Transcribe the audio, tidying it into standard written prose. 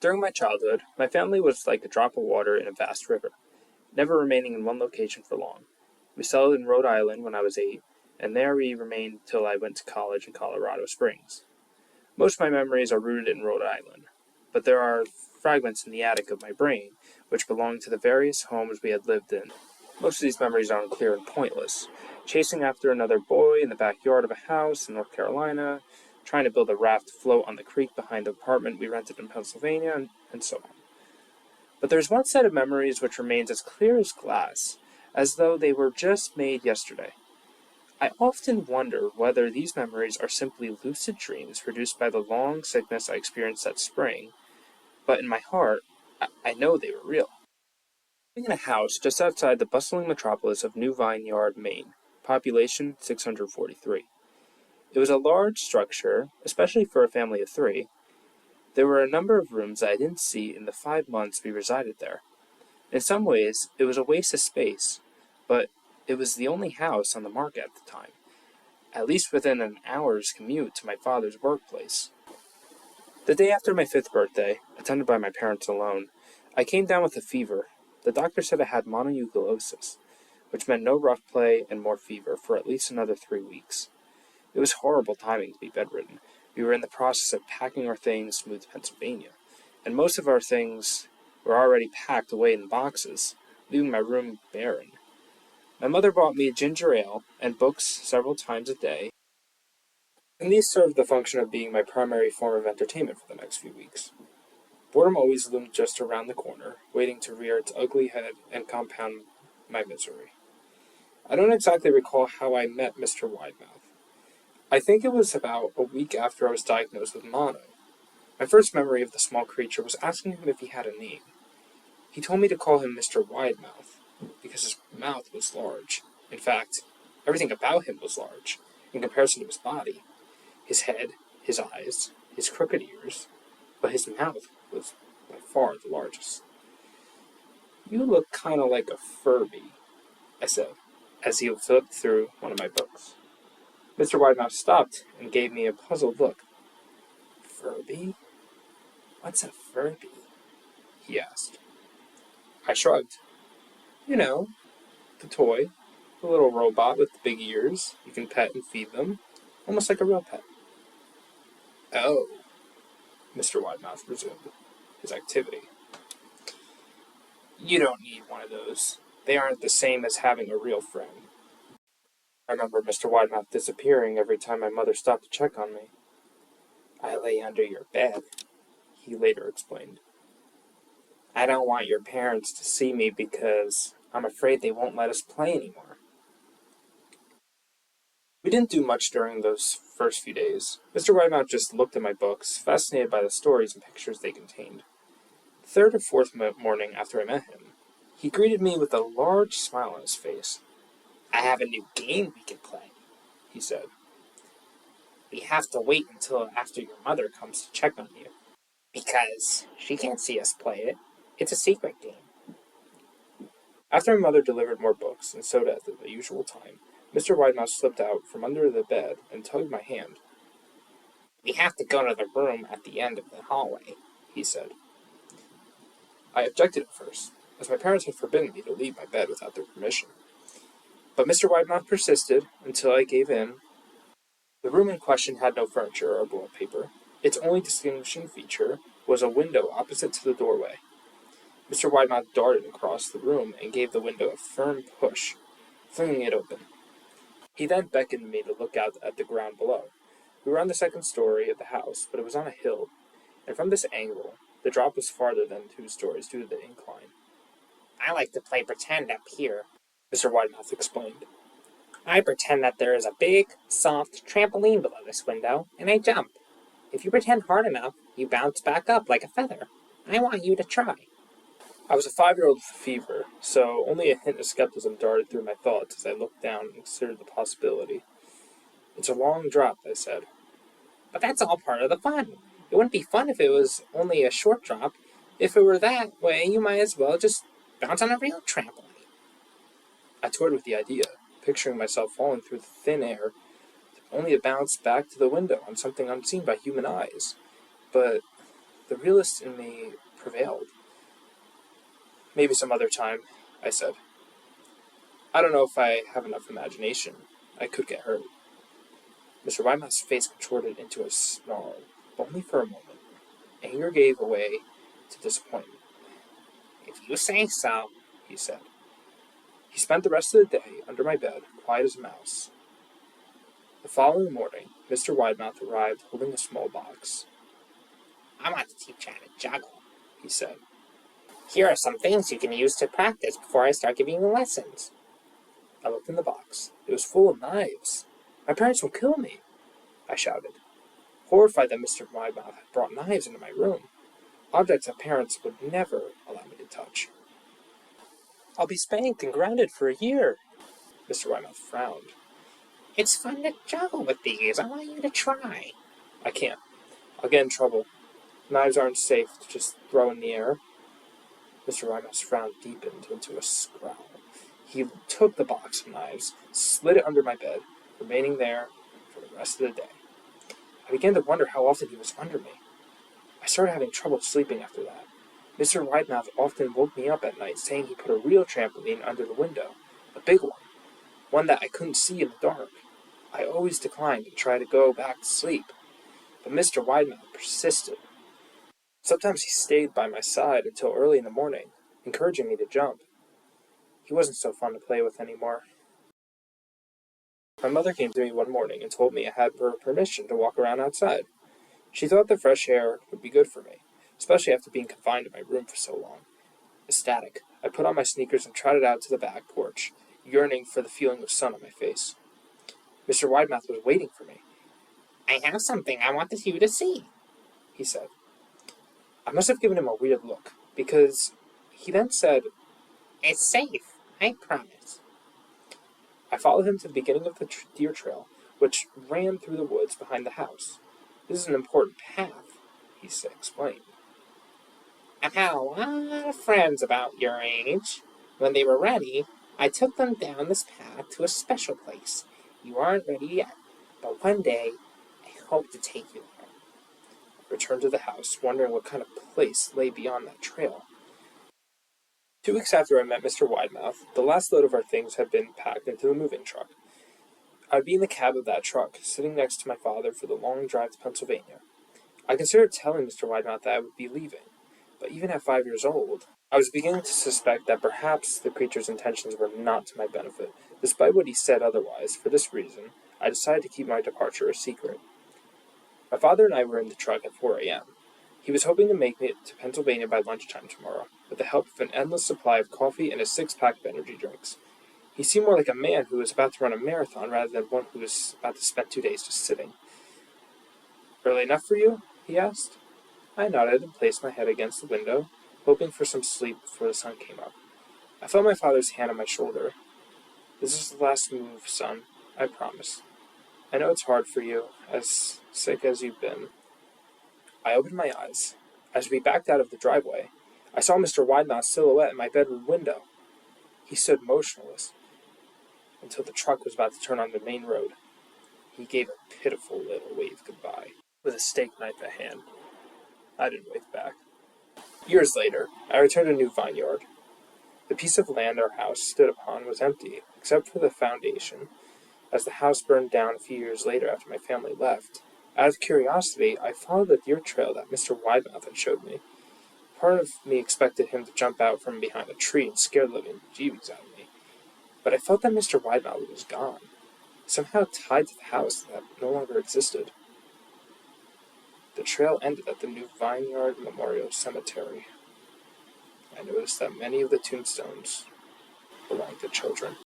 During my childhood, my family was like a drop of water in a vast river, never remaining in one location for long. We settled in Rhode Island when I was 8, and there we remained till I went to college in Colorado Springs. Most of my memories are rooted in Rhode Island, but there are fragments in the attic of my brain which belong to the various homes we had lived in. Most of these memories are unclear and pointless, chasing after another boy in the backyard of a house in North Carolina, trying to build a raft float on the creek behind the apartment we rented in Pennsylvania, and so on. But there's one set of memories which remains as clear as glass, as though they were just made yesterday. I often wonder whether these memories are simply lucid dreams produced by the long sickness I experienced that spring, but in my heart, I know they were real. Living in a house just outside the bustling metropolis of New Vineyard, Maine, population 643. It was a large structure, especially for a family of 3. There were a number of rooms that I didn't see in the 5 months we resided there. In some ways, it was a waste of space, but it was the only house on the market at the time, at least within an hour's commute to my father's workplace. The day after my 5th birthday, attended by my parents alone, I came down with a fever. The doctor said I had mononucleosis, which meant no rough play and more fever for at least another 3 weeks. It was horrible timing to be bedridden. We were in the process of packing our things to move to Pennsylvania, and most of our things were already packed away in boxes, leaving my room barren. My mother bought me ginger ale and books several times a day, and these served the function of being my primary form of entertainment for the next few weeks. Boredom always loomed just around the corner, waiting to rear its ugly head and compound my misery. I don't exactly recall how I met Mr. Widemouth. I think it was about a week after I was diagnosed with mono. My first memory of the small creature was asking him if he had a name. He told me to call him Mr. Widemouth, because his mouth was large. In fact, everything about him was large, in comparison to his body. His head, his eyes, his crooked ears, but his mouth was by far the largest. "You look kind of like a Furby," I said, as he flipped through one of my books. Mr. Widemouth stopped and gave me a puzzled look. "Furby? What's a Furby?" he asked. I shrugged. "You know, the toy, the little robot with the big ears. You can pet and feed them, almost like a real pet." "Oh," Mr. Widemouth resumed his activity. "You don't need one of those. They aren't the same as having a real friend." I remember Mr. Widemouth disappearing every time my mother stopped to check on me. "I lay under your bed," he later explained. "I don't want your parents to see me because I'm afraid they won't let us play anymore." We didn't do much during those first few days. Mr. Widemouth just looked at my books, fascinated by the stories and pictures they contained. The 3rd or 4th morning after I met him, he greeted me with a large smile on his face. "I have a new game we can play," he said. "We have to wait until after your mother comes to check on you, because she can't see us play it. It's a secret game." After my mother delivered more books and soda at the usual time, Mr. Widemouth slipped out from under the bed and tugged my hand. "We have to go to the room at the end of the hallway," he said. I objected at first, as my parents had forbidden me to leave my bed without their permission. But Mr. Widemouth persisted until I gave in. The room in question had no furniture or wallpaper. Its only distinguishing feature was a window opposite to the doorway. Mr. Widemouth darted across the room and gave the window a firm push, flinging it open. He then beckoned me to look out at the ground below. We were on the 2nd story of the house, but it was on a hill, and from this angle, the drop was farther than 2 stories due to the incline. "I like to play pretend up here," Mr. Widemouth explained. "I pretend that there is a big, soft trampoline below this window, and I jump. If you pretend hard enough, you bounce back up like a feather. I want you to try." I was a 5-year-old with fever, so only a hint of skepticism darted through my thoughts as I looked down and considered the possibility. "It's a long drop," I said. "But that's all part of the fun. It wouldn't be fun if it was only a short drop. If it were that way, you might as well just bounce on a real trampoline." I toyed with the idea, picturing myself falling through the thin air, only to bounce back to the window on something unseen by human eyes. But The realist in me prevailed. "Maybe some other time," I said. "I don't know if I have enough imagination. I could get hurt." Mr. Widemouth's face contorted into a snarl, but only for a moment. Anger gave way to disappointment. "If you say so," he said. He spent the rest of the day under my bed, quiet as a mouse. The following morning, Mr. Widemouth arrived holding a small box. "I want to teach you how to juggle," he said. "Here are some things you can use to practice before I start giving you lessons." I looked in the box. It was full of knives. "My parents will kill me," I shouted, horrified that Mr. Widemouth had brought knives into my room, objects that parents would never allow me to touch. "I'll be spanked and grounded for a year." Mr. Widemouth frowned. "It's fun to juggle with these. I want you to try." "I can't. I'll get in trouble. Knives aren't safe to just throw in the air." Mr. Widemouth's frown deepened into a scowl. He took the box of knives, slid it under my bed, remaining there for the rest of the day. I began to wonder how often he was under me. I started having trouble sleeping after that. Mr. Widemouth often woke me up at night saying he put a real trampoline under the window, a big one that I couldn't see in the dark. I always declined and tried to go back to sleep, but Mr. Widemouth persisted. Sometimes he stayed by my side until early in the morning, encouraging me to jump. He wasn't so fun to play with anymore. My mother came to me one morning and told me I had her permission to walk around outside. She thought the fresh air would be good for me, especially after being confined in my room for so long. Ecstatic, I put on my sneakers and trotted out to the back porch, yearning for the feeling of sun on my face. Mr. Widemouth was waiting for me. "I have something I want you to see," he said. I must have given him a weird look, because he then said, "It's safe, I promise." I followed him to the beginning of the deer trail, which ran through the woods behind the house. "This is an important path," he explained. "I've had a lot of friends about your age. When they were ready, I took them down this path to a special place. You aren't ready yet, but one day I hope to take you there." I returned to the house, wondering what kind of place lay beyond that trail. 2 weeks after I met Mr. Widemouth, the last load of our things had been packed into the moving truck. I would be in the cab of that truck, sitting next to my father for the long drive to Pennsylvania. I considered telling Mr. Widemouth that I would be leaving, but even at 5 years old, I was beginning to suspect that perhaps the creature's intentions were not to my benefit, despite what he said otherwise. For this reason, I decided to keep my departure a secret. My father and I were in the truck at 4 a.m. He was hoping to make it to Pennsylvania by lunchtime tomorrow, with the help of an endless supply of coffee and a 6-pack of energy drinks. He seemed more like a man who was about to run a marathon rather than one who was about to spend 2 days just sitting. "Early enough for you?" he asked. I nodded and placed my head against the window, hoping for some sleep before the sun came up. I felt my father's hand on my shoulder. "This is the last move, son, I promise. I know it's hard for you, as sick as you've been." I opened my eyes. As we backed out of the driveway, I saw Mr. Widemouth's silhouette in my bedroom window. He stood motionless until the truck was about to turn on the main road. He gave a pitiful little wave goodbye, with a steak knife at hand. I didn't wave back. Years later, I returned to New Vineyard. The piece of land our house stood upon was empty, except for the foundation, as the house burned down a few years later after my family left. Out of curiosity, I followed the deer trail that Mr. Widemouth had showed me. Part of me expected him to jump out from behind a tree and scare the living jeebies out of me. But I felt that Mr. Widemouth was gone, somehow tied to the house that no longer existed. The trail ended at the New Vineyard Memorial Cemetery. I noticed that many of the tombstones belonged to children.